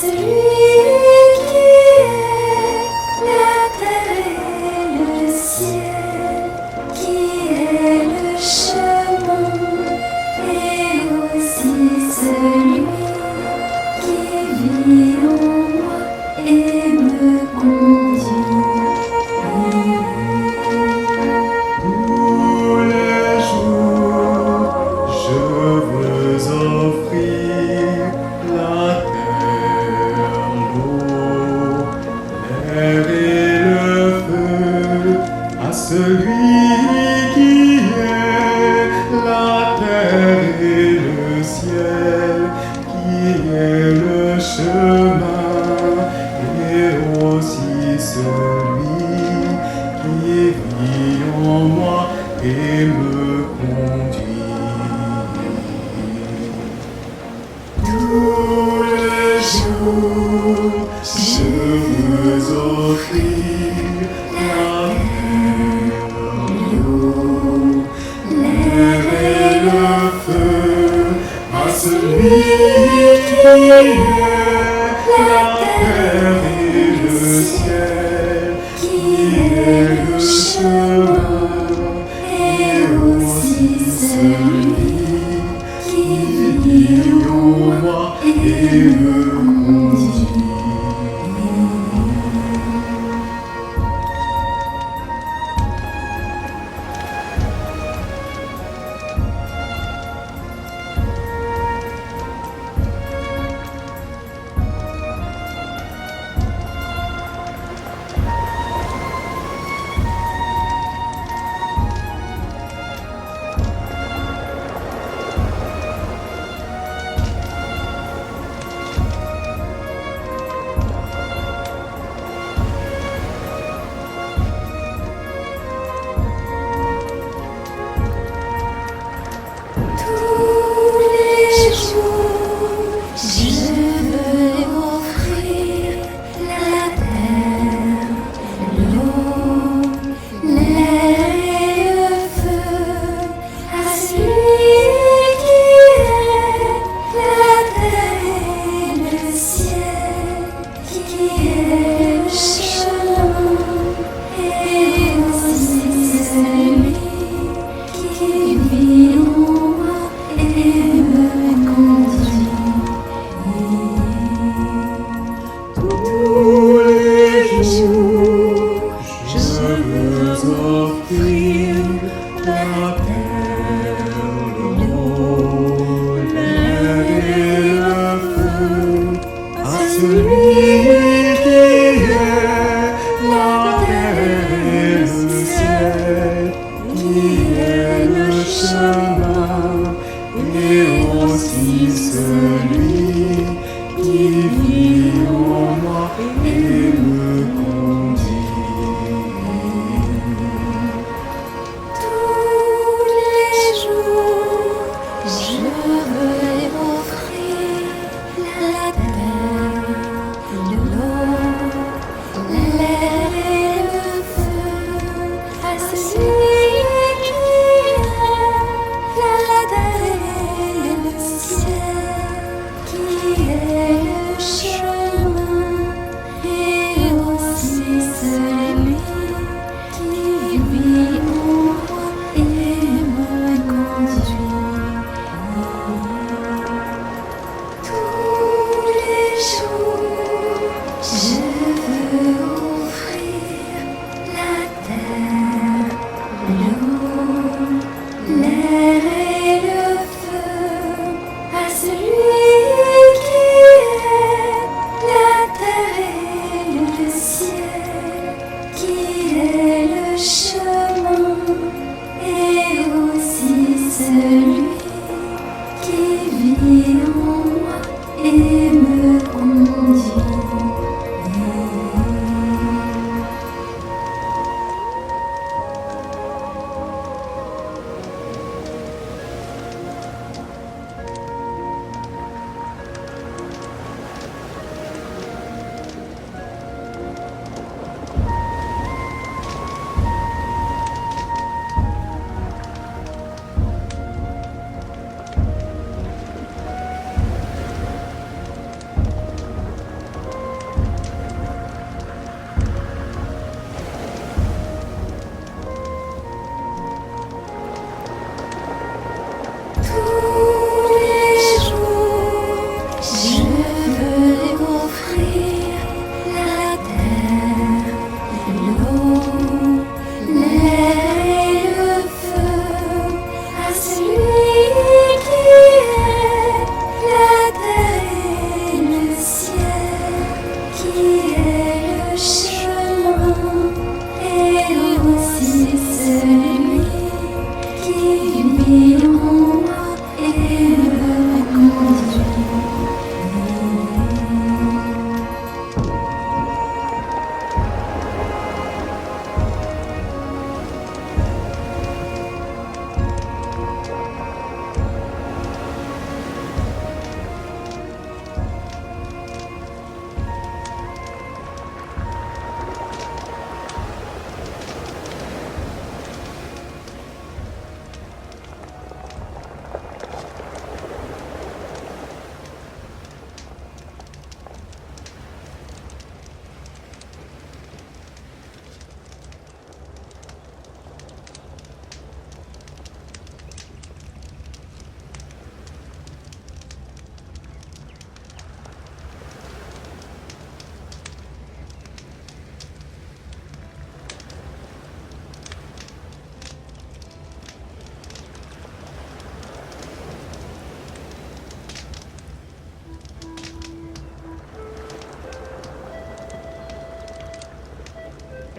celui qui est la terre et le ciel, qui est le chemin, et aussi celui qui vit en moi et me conduit. Tous les jours, je veux offrir la terre, l'eau, l'air et le feu à celui qui est la terre et le ciel, qui est le chemin et aussi celui qui vit en moi et me conduit. Tous les jours, je veux offrir la terre, l'eau, l'air et le feu à celui qui est la terre et le ciel, qui est le chemin et aussi celui qui vit en moi et me conduit. Tous les jours, je veux offrir la terre, l'eau, l'air et le feu à celui qui est la terre et le ciel, qui est le chemin et aussi celui qui vit en moi et me conduit. Tous les jours, je veux offrir la terre, l'eau, l'air et le feu à celui qui est la terre et le ciel, qui est le chemin et aussi celui qui vit en moi et me conduit. Tous les jours, je veux offrir la terre, l'eau, l'air et le feu à celui qui est la terre et le ciel, qui est le chemin et aussi celui qui vit en moi et me conduit. Tous les jours, je veux offrir la terre, l'eau, l'air et le feu à celui qui est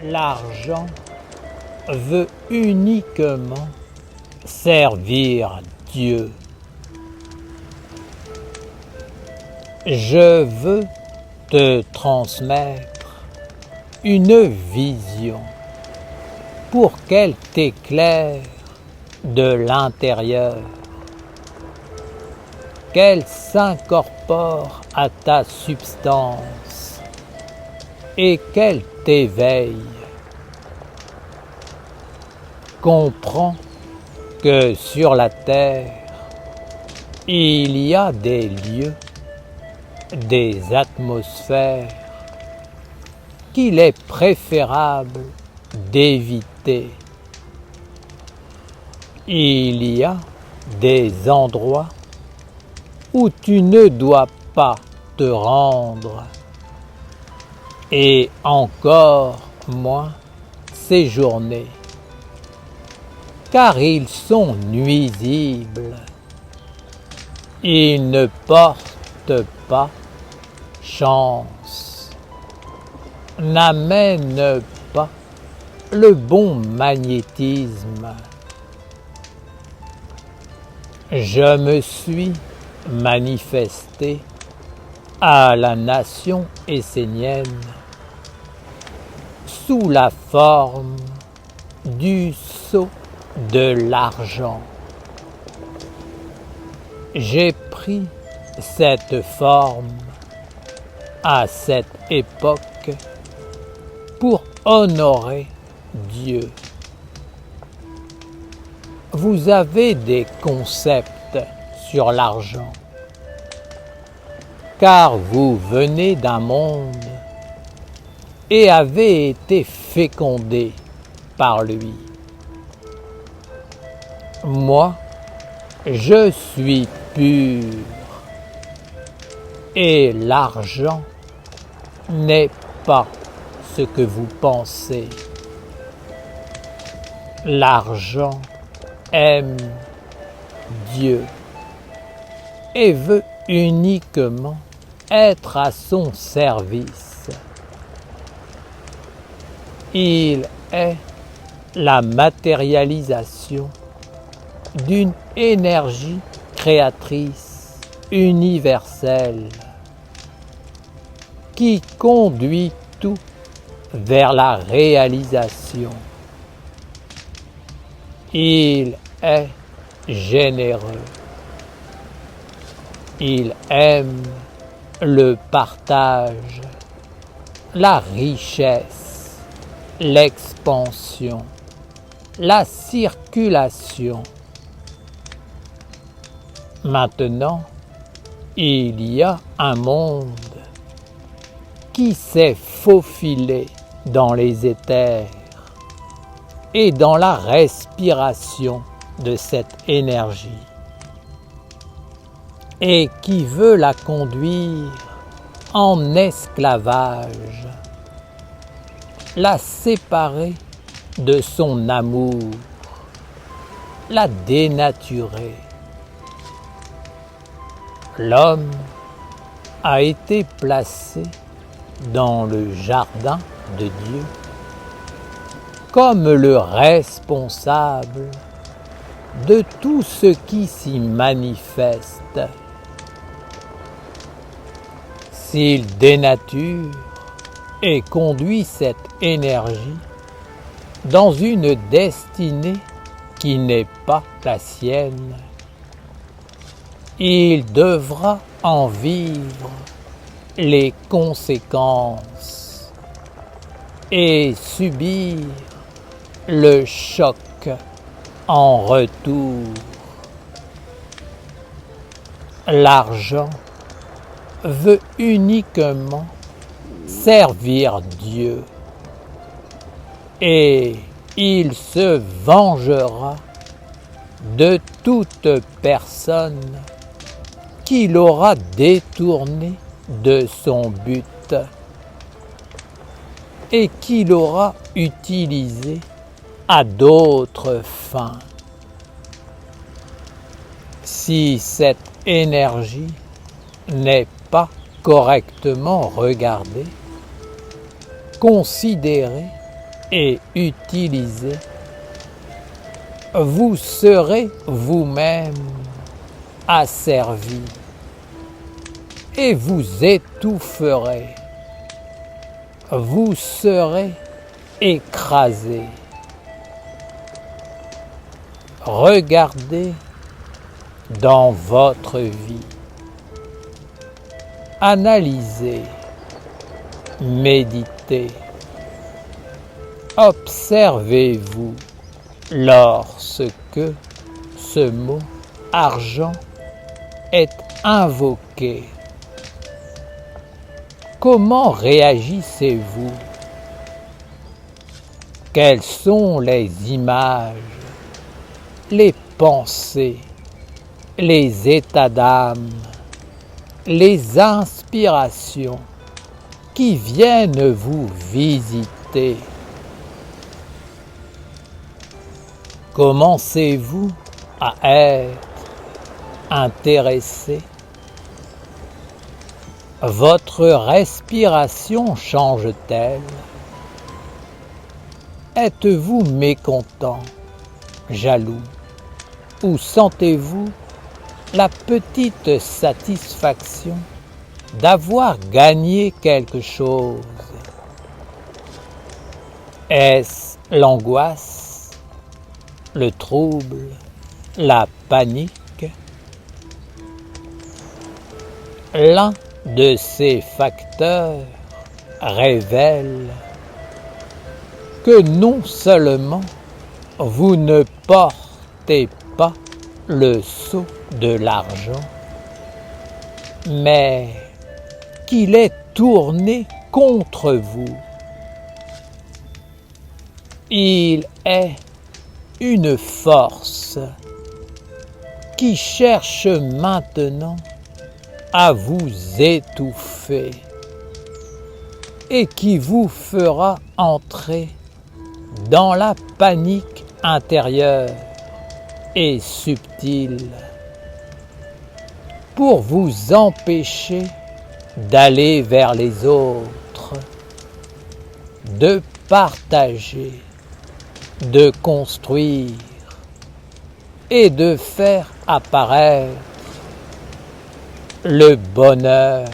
L'argent veut uniquement servir Dieu. Je veux te transmettre une vision pour qu'elle t'éclaire de l'intérieur, qu'elle s'incorpore à ta substance et qu'elle t'éveille. Comprends que sur la terre, il y a des lieux, des atmosphères qu'il est préférable d'éviter. Il y a des endroits où tu ne dois pas te rendre, et encore moins séjourner, car ils sont nuisibles. Ils ne portent pas chance, n'amènent pas le bon magnétisme. Je me suis manifesté à la nation essénienne sous la forme du sceau de l'argent. J'ai pris cette forme à cette époque pour honorer Dieu. Vous avez des concepts sur l'argent, car vous venez d'un monde et avez été fécondé par lui. Moi, je suis pur, et l'argent n'est pas ce que vous pensez. L'argent aime Dieu et veut uniquement être à son service. Il est la matérialisation d'une énergie créatrice universelle qui conduit tout vers la réalisation. Il est généreux. Il aime le partage, la richesse, l'expansion, la circulation. Maintenant, il y a un monde qui s'est faufilé dans les éthers et dans la respiration de cette énergie, et qui veut la conduire en esclavage, la séparer de son amour, la dénaturer. L'homme a été placé dans le jardin de Dieu comme le responsable de tout ce qui s'y manifeste. S'il dénature et conduit cette énergie dans une destinée qui n'est pas la sienne, il devra en vivre les conséquences et subir le choc en retour. L'argent veut uniquement servir Dieu, et il se vengera de toute personne qui l'aura détourné de son but et qui l'aura utilisé à d'autres fins. Si cette énergie n'est pas correctement regardée, considérée et utilisé, vous serez vous-même asservi et vous étoufferez. Vous serez écrasé. Regardez dans votre vie. Analysez, méditez. Observez-vous lorsque ce mot argent est invoqué. Comment réagissez-vous? Quelles sont les images, les pensées, les états d'âme, les inspirations qui viennent vous visiter? Commencez-vous à être intéressé? Votre respiration change-t-elle? Êtes-vous mécontent, jaloux, ou sentez-vous la petite satisfaction d'avoir gagné quelque chose? Est-ce l'angoisse, le trouble, la panique? L'un de ces facteurs révèle que non seulement vous ne portez pas le sceau de l'argent, mais qu'il est tourné contre vous. Il est une force qui cherche maintenant à vous étouffer et qui vous fera entrer dans la panique intérieure et subtile pour vous empêcher d'aller vers les autres, de partager, de construire et de faire apparaître le bonheur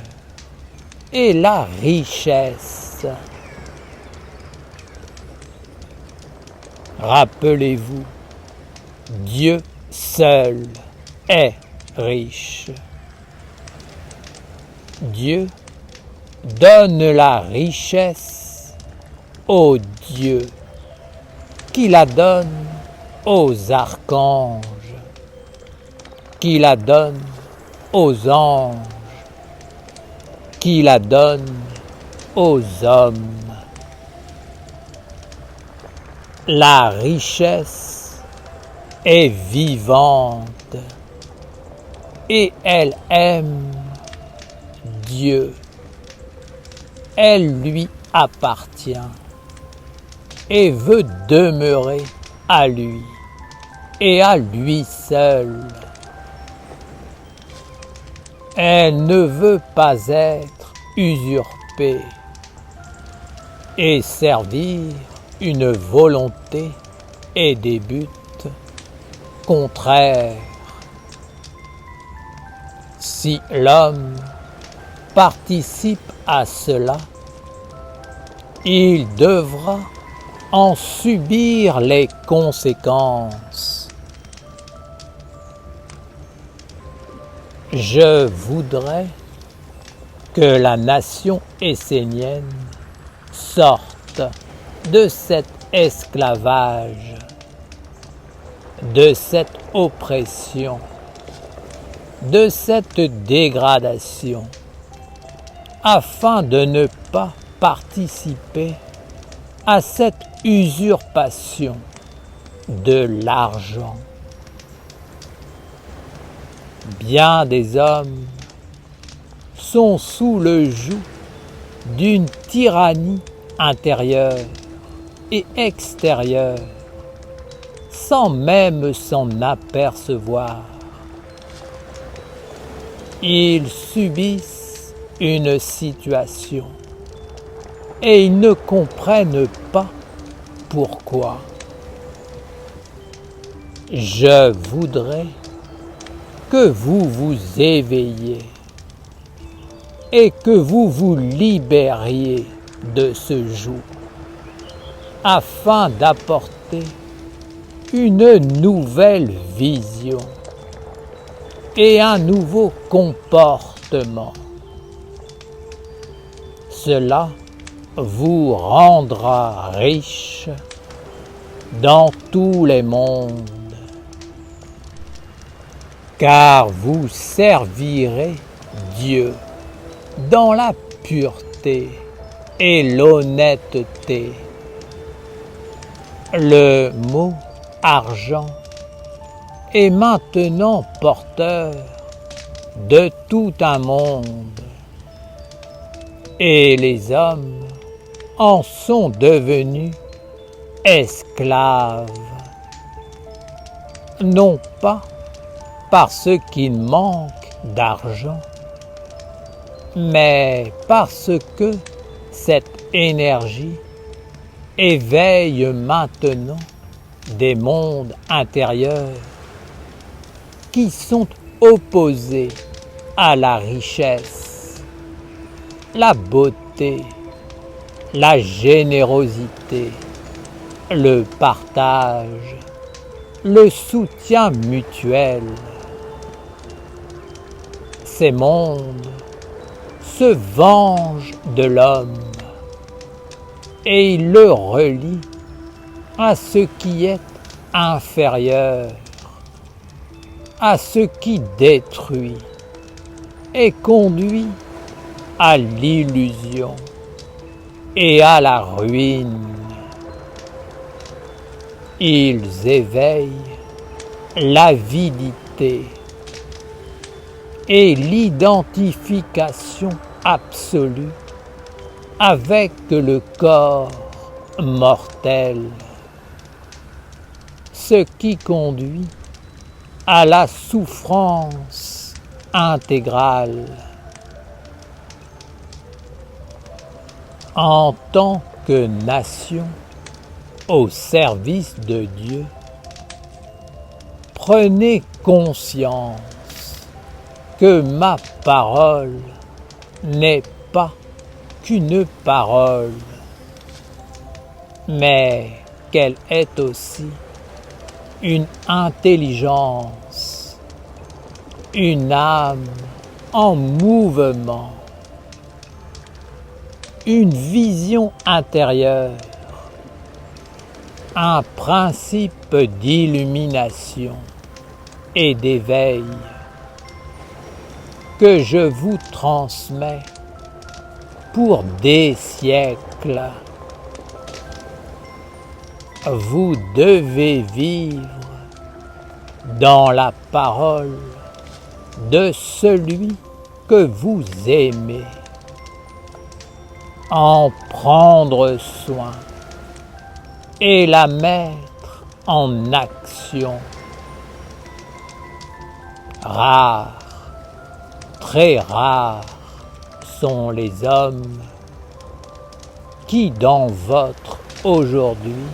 et la richesse. Rappelez-vous, Dieu seul est riche. Dieu donne la richesse aux dieux, qui la donne aux archanges, qui la donne aux anges, qui la donne aux hommes. La richesse est vivante et elle aime Dieu. Elle lui appartient et veut demeurer à lui et à lui seul. Elle ne veut pas être usurpée et servir une volonté et des buts contraires. Si l'homme participe à cela, il devra en subir les conséquences. Je voudrais que la nation essénienne sorte de cet esclavage, de cette oppression, de cette dégradation, afin de ne pas participer à cette usurpation de l'argent. Bien des hommes sont sous le joug d'une tyrannie intérieure et extérieure, sans même s'en apercevoir. Ils subissent une situation et ils ne comprennent pas pourquoi. Je voudrais que vous vous éveilliez et que vous vous libériez de ce joug afin d'apporter une nouvelle vision et un nouveau comportement. Cela vous rendra riche dans tous les mondes, car vous servirez Dieu dans la pureté et l'honnêteté. Le mot argent est maintenant porteur de tout un monde, et les hommes en sont devenus esclaves, non pas parce qu'il manque d'argent, mais parce que cette énergie éveille maintenant des mondes intérieurs qui sont opposés à la richesse, la beauté, la générosité, le partage, le soutien mutuel. Ces mondes se vengent de l'homme et ils le relient à ce qui est inférieur, à ce qui détruit et conduit à l'illusion et à la ruine. Ils éveillent l'avidité et l'identification absolue avec le corps mortel, ce qui conduit à la souffrance intégrale. En tant que nation au service de Dieu, prenez conscience que ma parole n'est pas qu'une parole, mais qu'elle est aussi une intelligence, une âme en mouvement, une vision intérieure, un principe d'illumination et d'éveil que je vous transmets pour des siècles. Vous devez vivre dans la parole de celui que vous aimez, en prendre soin et la mettre en action. Rares, très rares sont les hommes qui, dans votre aujourd'hui,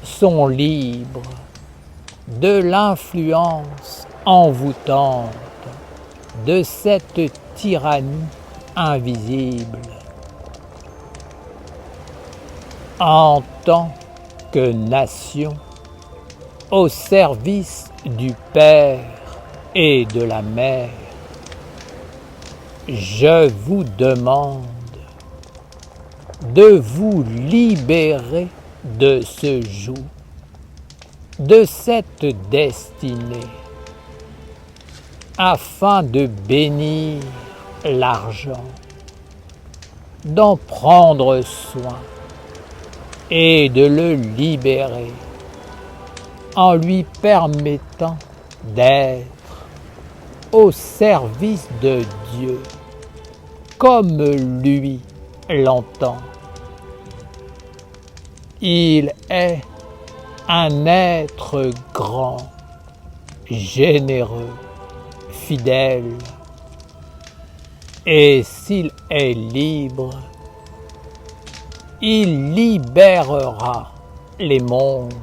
sont libres de l'influence envoûtante de cette tyrannie invisible. En tant que nation au service du Père et de la Mère, je vous demande de vous libérer de ce joug, de cette destinée, afin de bénir l'argent, d'en prendre soin et de le libérer en lui permettant d'être au service de Dieu comme lui l'entend. Il est un être grand, généreux, fidèle, et s'il est libre, il libérera les mondes.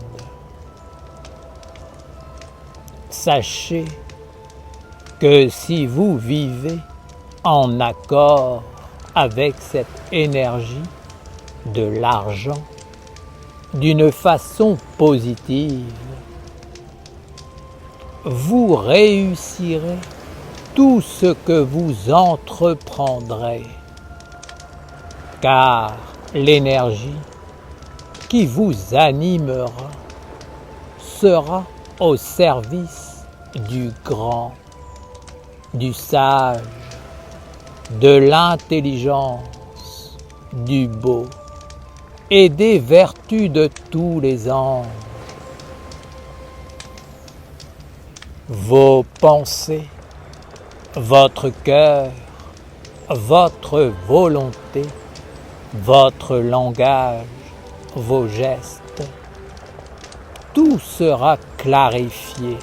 Sachez que si vous vivez en accord avec cette énergie de l'argent d'une façon positive, vous réussirez tout ce que vous entreprendrez, car l'énergie qui vous animera sera au service du grand, du sage, de l'intelligence, du beau et des vertus de tous les anges. Vos pensées, votre cœur, votre volonté, votre langage, vos gestes, tout sera clarifié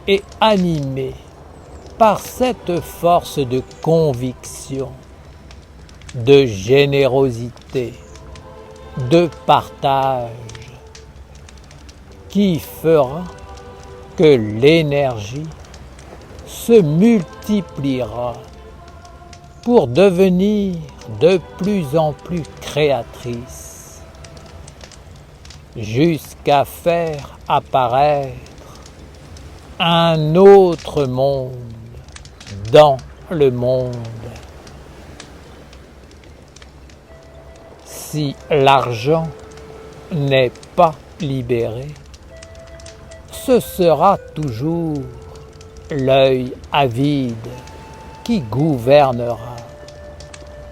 et animé par cette force de conviction, de générosité, de partage, qui fera que l'énergie se multipliera pour devenir de plus en plus créatrice, jusqu'à faire apparaître un autre monde dans le monde. Si l'argent n'est pas libéré, ce sera toujours l'œil avide qui gouvernera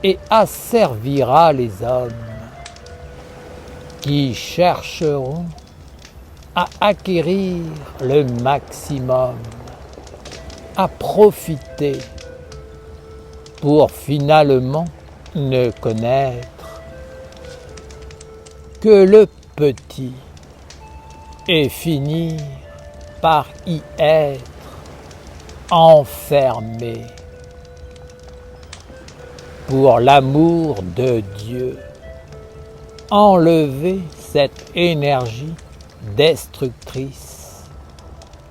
et asservira les hommes qui chercheront à acquérir le maximum, à profiter pour finalement ne connaître que le petit et finir par y être enfermé. Pour l'amour de Dieu, enlevez cette énergie destructrice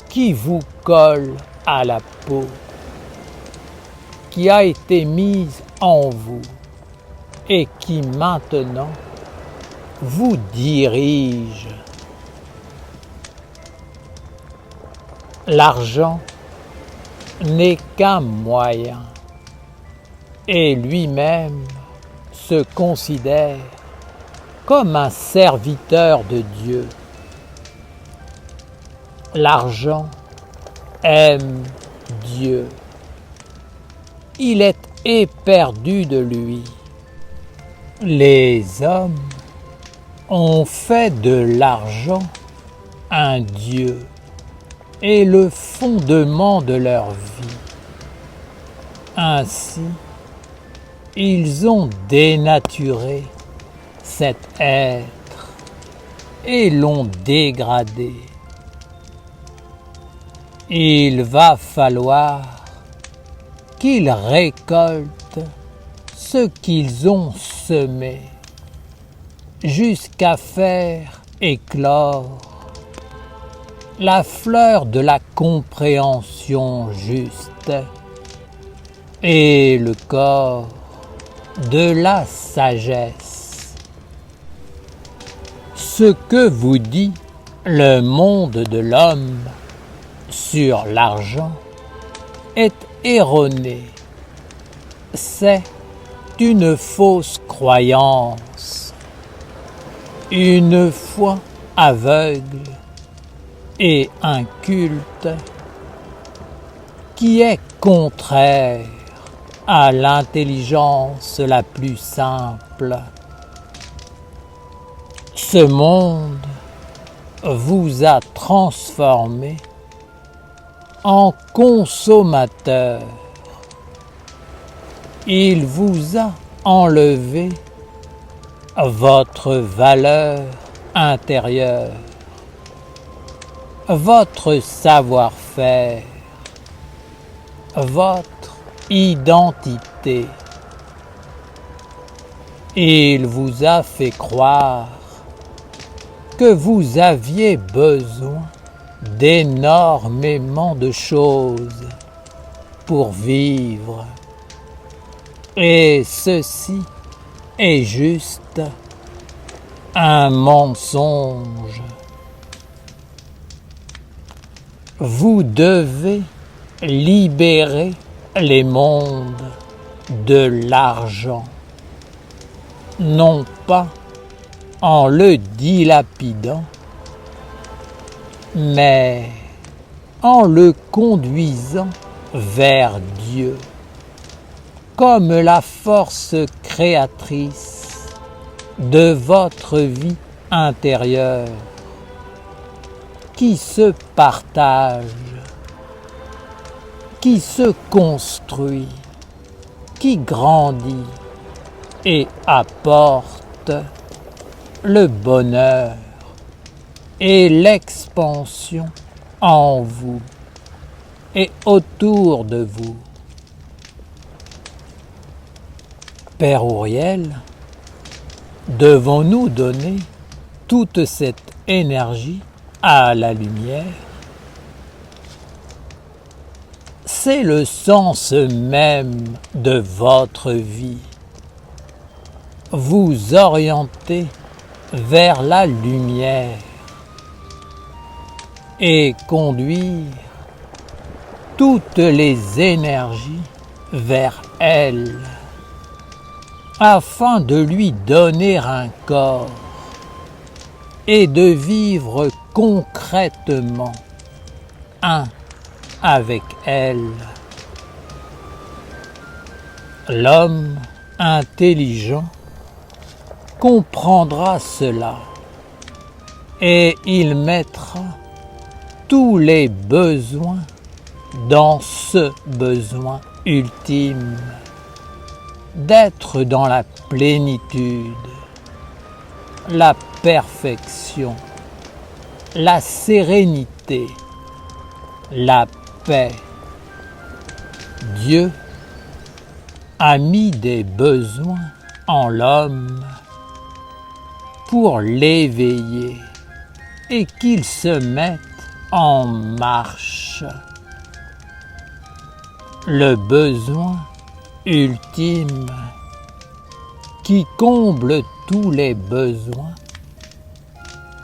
qui vous colle à la peau, qui a été mise en vous et qui maintenant vous dirige. L'argent n'est qu'un moyen et lui-même se considère comme un serviteur de Dieu. L'argent aime Dieu. Il est éperdu de lui. Les hommes ont fait de l'argent un Dieu et le fondement de leur vie. Ainsi, ils ont dénaturé cet être et l'ont dégradé. Il va falloir qu'ils récoltent ce qu'ils ont semé jusqu'à faire éclore la fleur de la compréhension juste et le corps de la sagesse. Ce que vous dit le monde de l'homme sur l'argent est erroné. C'est une fausse croyance, une foi aveugle et un culte qui est contraire à l'intelligence la plus simple. Ce monde vous a transformé en consommateur. Il vous a enlevé votre valeur intérieure, votre savoir-faire, votre identité. Il vous a fait croire que vous aviez besoin d'énormément de choses pour vivre. Et ceci est juste un mensonge. Vous devez libérer les mondes de l'argent, non pas en le dilapidant, mais en le conduisant vers Dieu, comme la force créatrice de votre vie intérieure, qui se partage, qui se construit, qui grandit et apporte le bonheur et l'expansion en vous et autour de vous. Père Auriel, devons-nous donner toute cette énergie à la lumière? C'est le sens même de votre vie. Vous orienter vers la lumière et conduire toutes les énergies vers elle, afin de lui donner un corps et de vivre concrètement un avec elle. L'homme intelligent comprendra cela et il mettra tous les besoins dans ce besoin ultime d'être dans la plénitude, la perfection, la sérénité, la paix. Dieu a mis des besoins en l'homme pour l'éveiller et qu'il se mette en marche. Le besoin ultime qui comble tous les besoins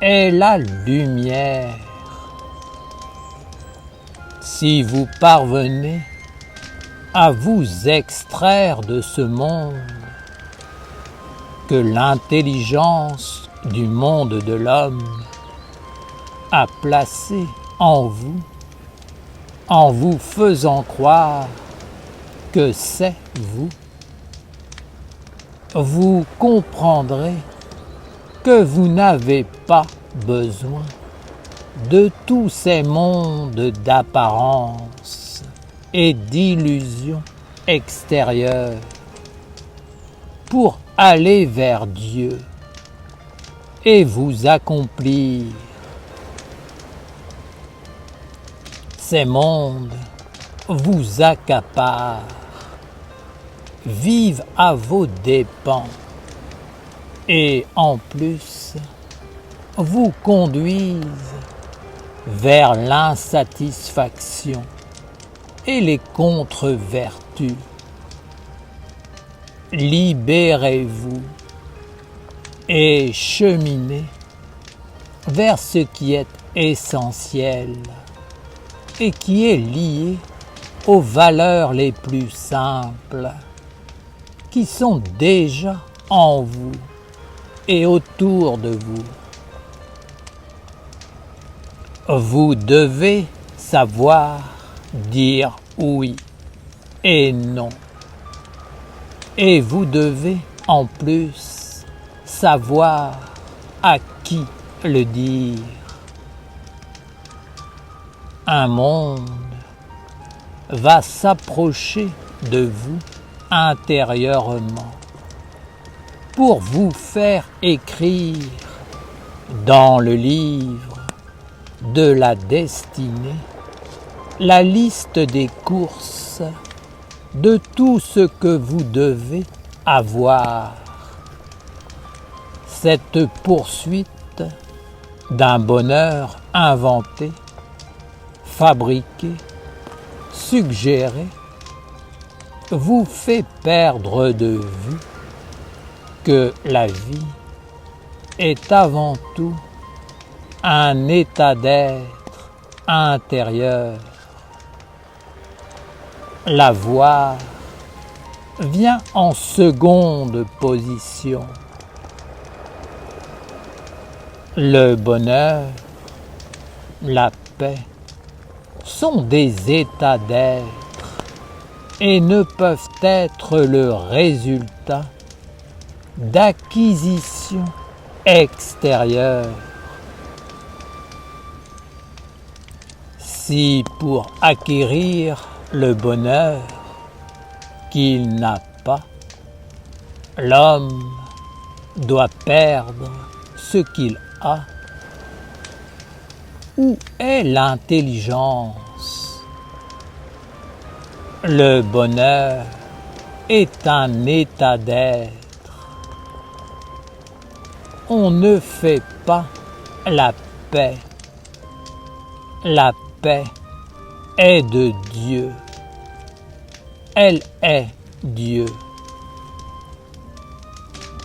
est la lumière. Si vous parvenez à vous extraire de ce monde que l'intelligence du monde de l'homme a placé en vous faisant croire que c'est vous, vous comprendrez que vous n'avez pas besoin de tous ces mondes d'apparence et d'illusions extérieures pour aller vers Dieu et vous accomplir. Ces mondes vous accaparent, vivent à vos dépens et en plus vous conduisent vers l'insatisfaction et les contre-vertus. Libérez-vous et cheminez vers ce qui est essentiel et qui est lié aux valeurs les plus simples qui sont déjà en vous et autour de vous. Vous devez savoir dire oui et non. Et vous devez en plus savoir à qui le dire. Un monde va s'approcher de vous intérieurement pour vous faire écrire dans le livre de la destinée la liste des courses de tout ce que vous devez avoir cette poursuite d'un bonheur inventé, fabriqué, suggéré, vous fait perdre de vue que la vie est avant tout un état d'être intérieur. L'avoir vient en seconde position. Le bonheur, la paix sont des états d'être et ne peuvent être le résultat d'acquisitions extérieures. Si pour acquérir le bonheur qu'il n'a pas, l'homme doit perdre ce qu'il a, où est l'intelligence? Le bonheur est un état d'être. On ne fait pas la paix. La paix est de Dieu. Elle est Dieu.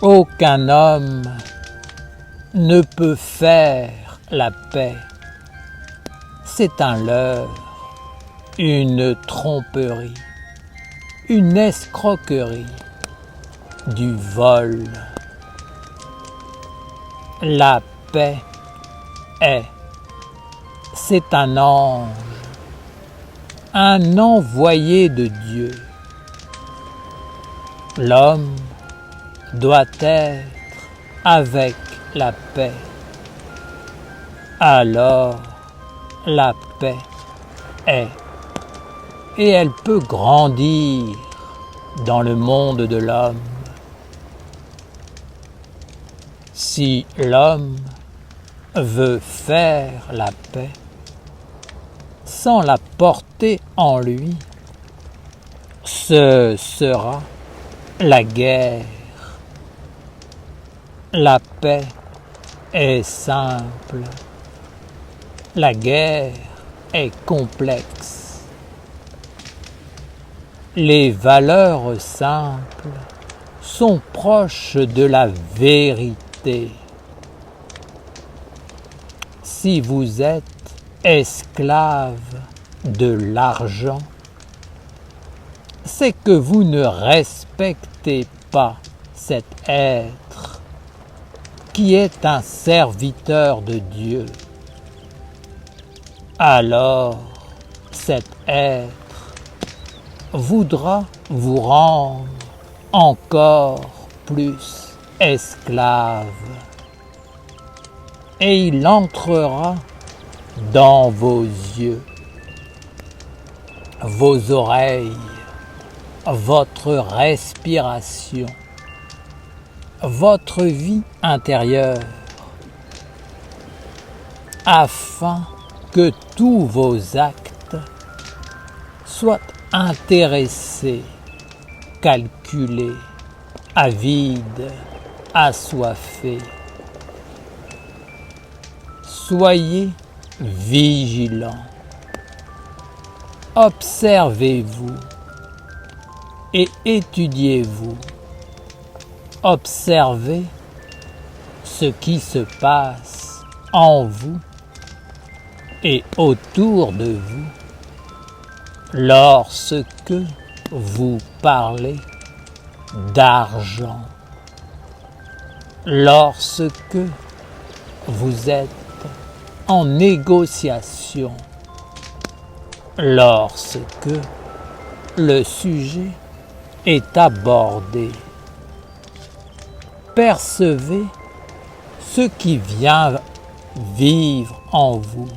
Aucun homme ne peut faire la paix. C'est un leurre, une tromperie, une escroquerie, du vol. La paix c'est un ange, un envoyé de Dieu. L'homme doit être avec la paix. Alors, la paix est, et elle peut grandir dans le monde de l'homme. Si l'homme veut faire la paix sans la porter en lui, ce sera la guerre. La paix est simple. La guerre est complexe. Les valeurs simples sont proches de la vérité. Si vous êtes esclave de l'argent, c'est que vous ne respectez pas cet être qui est un serviteur de Dieu. Alors, cet être voudra vous rendre encore plus esclave. Et il entrera dans vos yeux, vos oreilles, votre respiration, votre vie intérieure, afin que tous vos actes soient intéressés, calculés, avides, assoiffés. Soyez vigilants. Observez-vous et étudiez-vous. Observez ce qui se passe en vous et autour de vous lorsque vous parlez d'argent, lorsque vous êtes en négociation, lorsque le sujet est abordé. Percevez ce qui vient vivre en vous,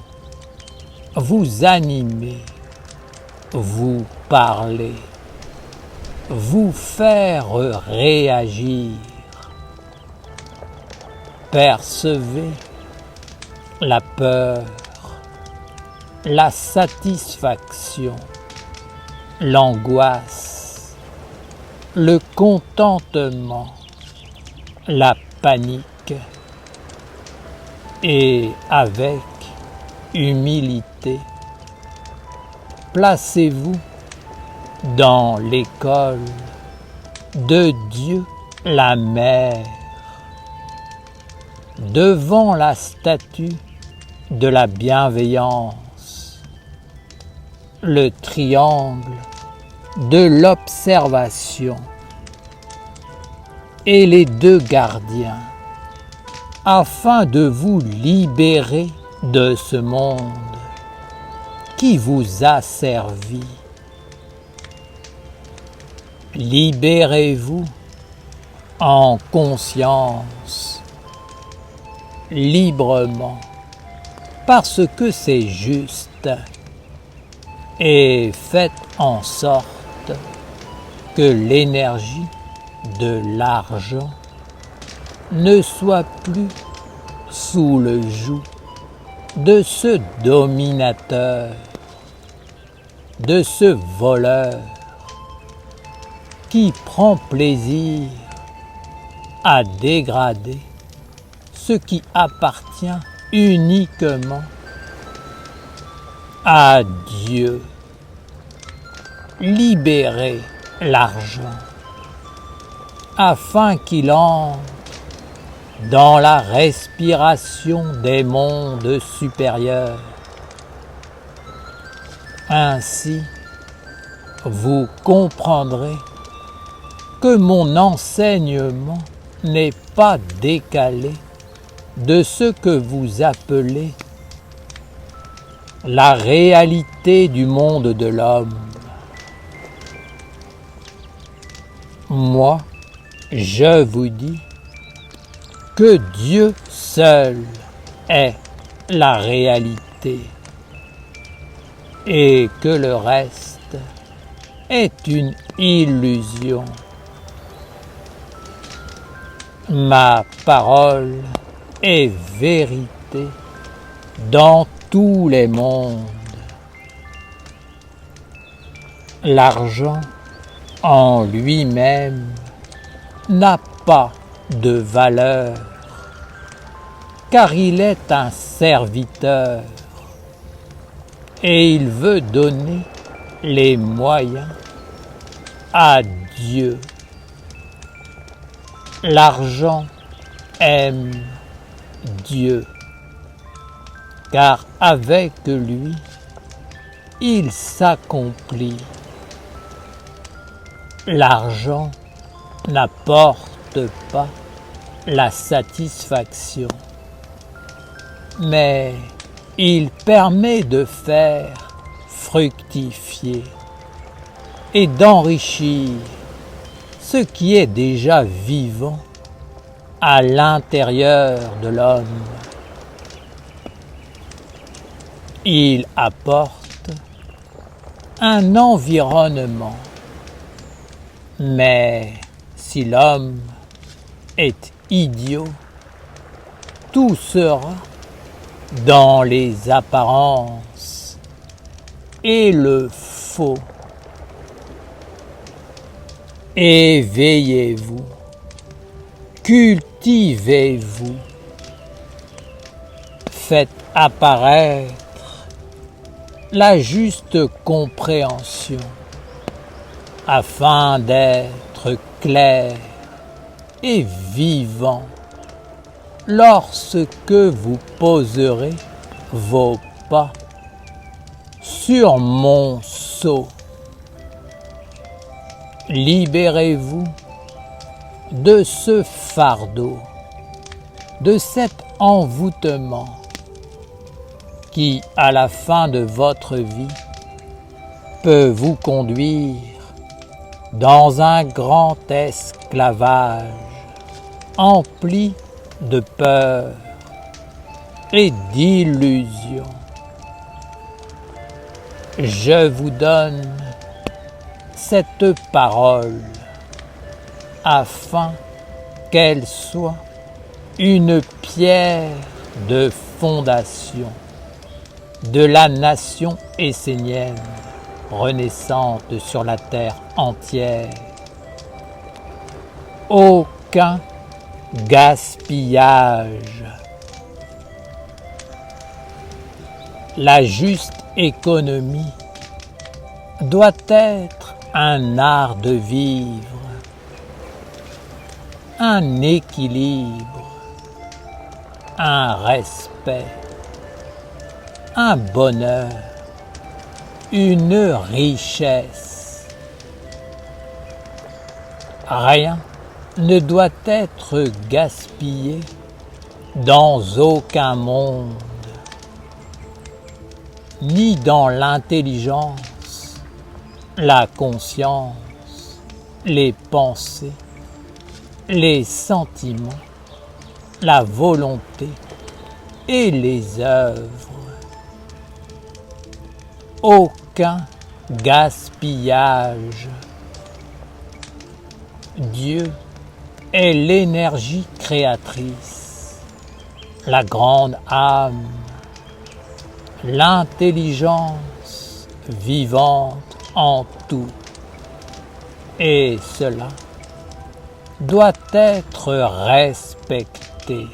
vous animer, vous parler, vous faire réagir. Percevez la peur, la satisfaction, l'angoisse, le contentement, la panique, et avec humilité, placez-vous dans l'école de Dieu la Mère, devant la statue de la bienveillance, le triangle de l'observation et les deux gardiens, afin de vous libérer de ce monde qui vous a servi. Libérez-vous en conscience, librement, parce que c'est juste, et faites en sorte que l'énergie de l'argent ne soit plus sous le joug de ce dominateur, de ce voleur qui prend plaisir à dégrader ce qui appartient uniquement à Dieu. Libérez l'argent afin qu'il entre dans la respiration des mondes supérieurs. Ainsi, vous comprendrez que mon enseignement n'est pas décalé de ce que vous appelez la réalité du monde de l'homme. Moi, je vous dis que Dieu seul est la réalité et que le reste est une illusion. Ma parole est vérité dans tous les mondes. L'argent en lui-même n'a pas de valeur, car il est un serviteur et il veut donner les moyens à Dieu. L'argent aime Dieu, car avec lui, il s'accomplit. L'argent n'apporte pas la satisfaction, mais il permet de faire fructifier et d'enrichir ce qui est déjà vivant à l'intérieur de l'homme. Il apporte un environnement, mais si l'homme est idiot, tout sera dans les apparences et le faux. Éveillez-vous, cultivez-vous, faites apparaître la juste compréhension afin d'être clair et vivant lorsque vous poserez vos pas sur mon sceau. Libérez-vous de ce fardeau, de cet envoûtement qui, à la fin de votre vie, peut vous conduire dans un grand esclavage empli de peur et d'illusions. Je vous donne cette parole afin qu'elle soit une pierre de fondation de la nation essénienne renaissante sur la terre entière. Aucun gaspillage, la juste économie doit être un art de vivre, un équilibre, un respect, un bonheur, une richesse. Rien ne doit être gaspillé dans aucun monde, ni dans l'intelligence, la conscience, les pensées, les sentiments, la volonté et les œuvres. Aucun gaspillage. Dieu est l'énergie créatrice, la grande âme, l'intelligence vivante en tout. Et cela doit être respecté.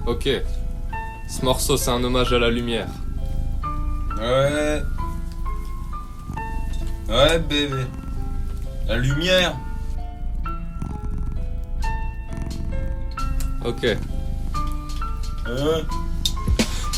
Ok. Ce morceau, c'est un hommage à la lumière. Ouais. Ouais, bébé. La lumière. Ok.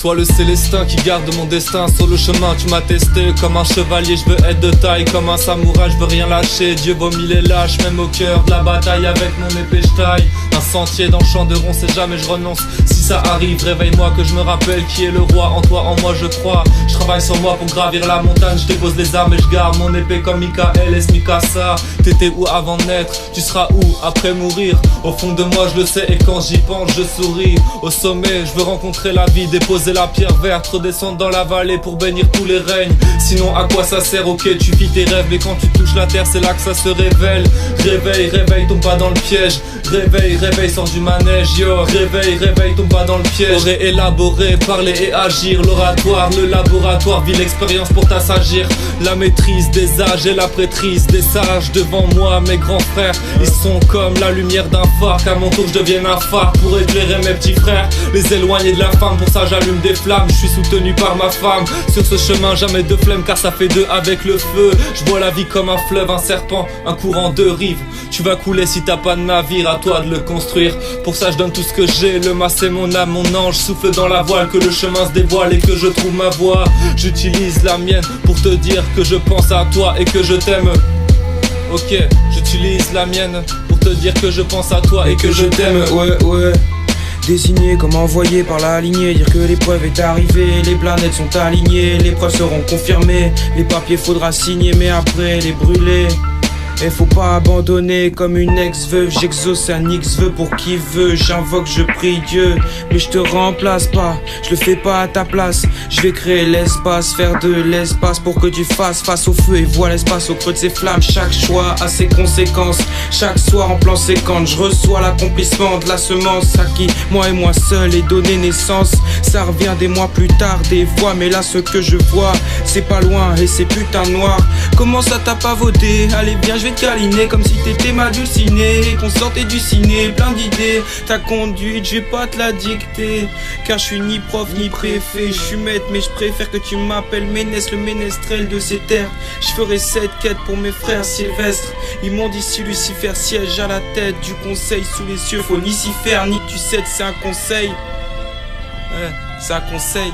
Toi le célestin qui garde mon destin sur le chemin, tu m'as testé comme un chevalier, je veux être de taille, comme un samouraï, je veux rien lâcher. Dieu vomit les lâches, même au cœur de la bataille, avec mon épée je taille. un sentier dans le champ de rond, c'est jamais je renonce. Si ça arrive, réveille-moi que je me rappelle qui est le roi. En toi, en moi je crois. Je travaille sur moi pour gravir la montagne. Je dépose les armes et je garde mon épée comme Michael et Mikasa. T'étais où avant de naître? Tu seras où après mourir? Au fond de moi je le sais et quand j'y pense je souris. Au sommet je veux rencontrer la vie, déposer la pierre verte, redescendre dans la vallée pour bénir tous les règnes. Sinon à quoi ça sert? Ok tu vis tes rêves mais quand tu touches la terre c'est là que ça se révèle. Réveille, réveille, tombe pas dans le piège. Réveille, réveille, sors du manège, yo. Réveille, réveille, tombe pas dans le piège. Aurait élaboré, parler et agir. L'oratoire, le laboratoire, vis l'expérience pour t'assagir. La maîtrise des âges et la prêtrise des sages. Devant moi mes grands frères, ils sont comme la lumière d'un phare. Qu'à mon tour je devienne un phare pour éclairer mes petits frères, les éloigner de la femme. Pour ça j'allume des flammes, je suis soutenu par ma femme. Sur ce chemin jamais de flemme car ça fait deux avec le feu. Je vois la vie comme un fleuve, un serpent, un courant de rive. Tu vas couler si t'as pas de navire, à toi de le construire. Pour ça je donne tout ce que j'ai, le mât c'est mon âme, mon ange. Souffle dans la voile, que le chemin se dévoile et que je trouve ma voie. J'utilise la mienne pour te dire que je pense à toi et que je t'aime. Ok, j'utilise la mienne pour te dire que je pense à toi et que je t'aime. Ouais. Désigné comme envoyé par la lignée, dire que l'épreuve est arrivée, les planètes sont alignées, les preuves seront confirmées, les papiers faudra signer mais après les brûler. Et faut pas abandonner comme une ex-veuve. J'exauce un X-vœu pour qui veut. J'invoque, je prie Dieu, mais je te remplace pas. Je le fais pas à ta place. Je vais créer l'espace, faire de l'espace pour que tu fasses face au feu et vois l'espace au creux de ses flammes. Chaque choix a ses conséquences. Chaque soir en plan séquence, je reçois l'accomplissement de la semence à qui moi et moi seul ai donné naissance. Ça revient des mois plus tard, des fois, mais là ce que je vois, c'est pas loin et c'est putain noir. Comment ça t'a pas voté? Allez viens, je vais te câliner comme si t'étais ma dulcinée et qu'on sortait du ciné, plein d'idées. Ta conduite, je vais pas te la dicter, car je suis ni prof ni préfet. Je suis maître mais je préfère que tu m'appelles Ménès, le ménestrel de ces terres. Je ferai cette quête pour mes frères Sylvestre. Ils m'ont dit si Lucifer siège à la tête du conseil sous les cieux, faut ni s'y faire ni que tu cèdes, c'est un conseil. Ouais, c'est un conseil.